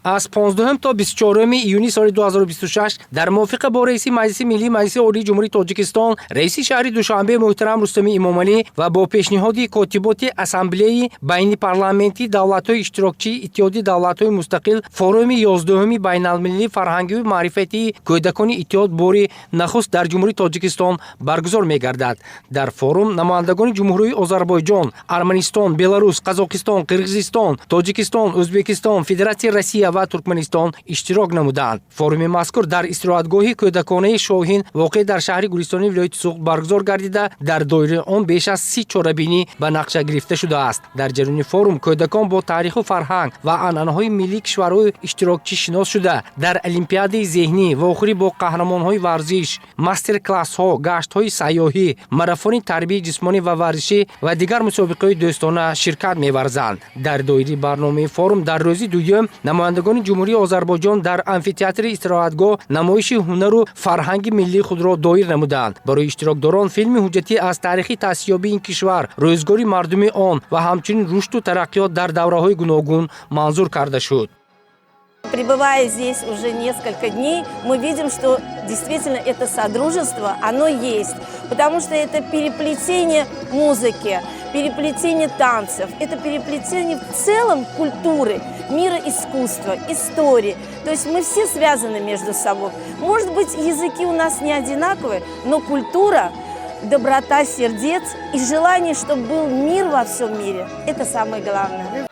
از 15 تا 24 ایونی سال 2026 در موافقه با رئیس مجلس ملی مجلس عالی جمهوری تاجیکستان رئیس شهر دوشنبه محترم رستم امامعلی و با پیشنهاد کاتبات اسامبله بین پارلمانتی دولت‌های اشتراکچی اتحاد دولت‌های مستقل فورум 11 بین المللی فرهنگی و معرفتی کودکان اتحاد بار نخست در جمهوری تاجیکستان برگزار می‌گردد. در فورум نمایندگان جمهوری آذربایجان، ارمنستان، بلاروس، قزاقستان، قرقیزستان، تاجیکستان، ازبکستان، فدراسیون روسیه و ترکمنستان اشتراک نمودند. فورум مذکور در استراحتگاه کودکانه شاهین واقع در شهر گلستان ولایت سوخت برگزار گردیده در دایره آن بیش از 30 چاره‌بینی به نقشه گرفته شده است. در جریان فورум کودکان با تاریخ و فرهنگ و عنعنه‌های ملی کشورهای اشتراکچی شناس شده. در المپیاد ذهنی و آخری با قهرمان‌های ورزش، ماستر کلاس‌ها، گشت‌های سیاحی، ماراتون تربیت جسمانی و ورزشی و دیگر مسابقه‌های دوستانه شرکت می‌ورزند. در دایره برنامه فورум در روز دوم نمایندگان جمهوری آذربایجان در امفی‌تئاتر استراحتگاه نمایش هنر و فرهنگ ملی خود را دایر نمودند. برای اشتراکداران فیلم حجتی از تاریخ تاسیس‌یابی این کشور، روزگاری مردم آن و همچنین رشد و ترقیات در دوره‌های گوناگون منظور کرده شد. Пребывая здесь уже несколько дней, мы видим, что действительно это содружество, оно есть, потому что это переплетение музыки, переплетение танцев, это переплетение в целом культуры, мира искусства, истории. То есть мы все связаны между собой. Может быть, языки у нас не одинаковые, но культура, доброта сердец и желание, чтобы был мир во всем мире, это самое главное.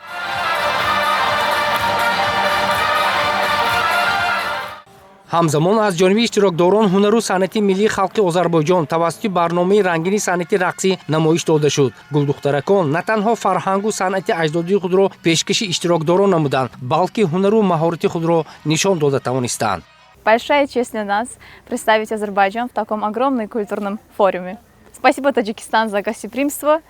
همزمان از جانب اشتراکداران هنر و صنعت ملی خلق آذربایجان توسط برنامه رنگین صنعت رقصی نمایش داده شد. گلدخترکان نه تنها فرهنگ و صنعت اجدادی خود را پیشکش اشتراکداران نمودند، بلکه هنر و مهارت خود را نشان داده توانستند. Большая честь для нас представить Азербайджан в таком огромном культурном форуме. Спасибо, Таджикистан, за гостеприимство.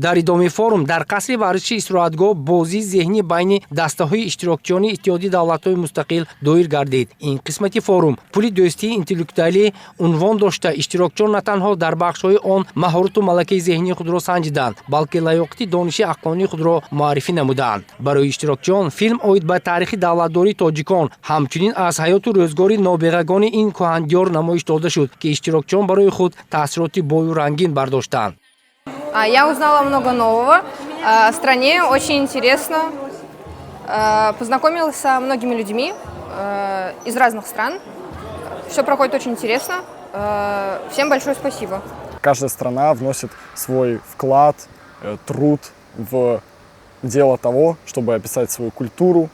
در ادامه فورум در قصر ورزشی استراحتگاه بازی ذهنی بین دسته‌های اشتراکچیان اتحادیه دولت‌های مستقل دایر گردید. این قسمت فورум پل دوستی اینتלקטואلی عنوان داشته. اشتراکچیان نه تنها در بخش‌های آن مهارت و ملکه ذهنی خود را سنجیدند، بلکه لیاقت دانش عقلانی خود را معرفی نمودند. برای اشتراکچیان فیلم اوید به تاریخ دولتداری تاجیکان، همچنین از حیات و روزگار نابغگان این کهندیار نمایش داده شد که اشتراکچیان برای خود تاثیرات بوی و رنگین برداشتند. Я узнала много нового о стране, очень интересно. Познакомилась со многими людьми из разных стран. Все проходит очень интересно. Всем большое спасибо. Каждая страна вносит свой вклад, труд в дело того, чтобы описать свою культуру,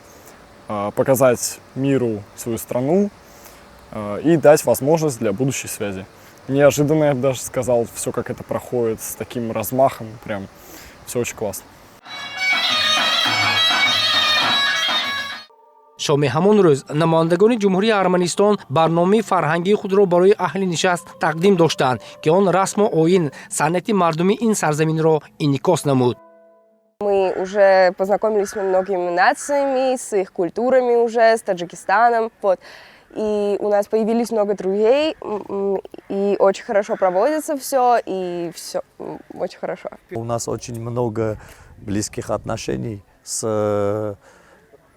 показать миру свою страну и дать возможность для будущей связи. Неожиданно, я бы даже сказал, все как это проходит, с таким размахом, прям все очень классно. شام همان روز نمایندگان جمهوری ارمنستان برنامه فرهنگی خود را برای اهل نشست تقدیم داشتند که آن رسم و آیین صنعت مردمی این سرزمین را انعکاس نمود. Мы уже познакомились с многими нациями, с их культурами уже, с Таджикистаном, вот. И у нас появились много друзей, и очень хорошо проводится все, и все очень хорошо. У нас очень много близких отношений с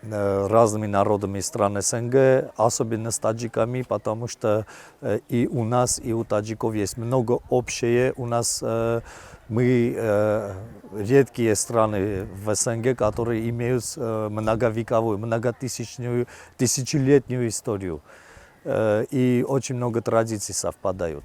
разными народами стран СНГ, особенно с таджиками, потому что и у нас, и у таджиков есть много общее. У нас мы редкие страны в СНГ, которые имеют многовековую, многотысячную, тысячелетнюю историю. И очень много традиций совпадают.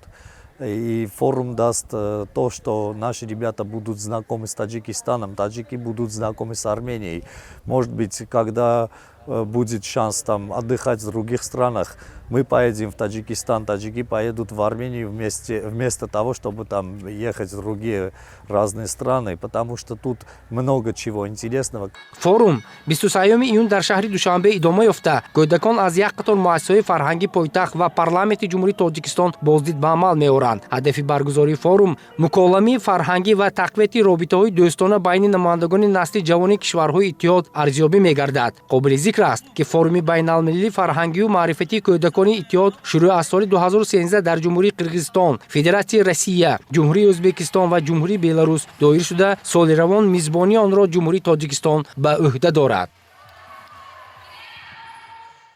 И форум даст то, что наши ребята будут знакомы с Таджикистаном, таджики будут знакомы с Арменией. Может быть, когда будет шанс там отдыхать в других странах, мы поедем в Таджикистан, таджики поедут в Армению вместо того, чтобы там ехать в другие разные страны, потому что тут много чего интересного. فورум 23 ایون در شهر دوشنبه ادامه یافته. کودکان از یک قطار مؤسسه‌های فرهنگی پایتخت و پارلمانت جمهوری تاجیکستان بازدید به عمل می‌آورند. هدف برگزاری فورум مکالمه فرهنگی و تقویت رابطه‌های دوستانه بین نمایندگان نسل جوان کشورهای اتحاد ارزیابی می‌گردد. قابل ذکر است که فورум بین‌المللی فرهنگی و معرفتی کودکان اتحاد شروع از سال 2013 در جمهوری قرقیزستان، فدراسیون روسیه، جمهوری ازبکستان و جمهوری بلاروس دایر شده. سال روان میزبانی آن را جمهوری تاجیکستان به عهده دارد.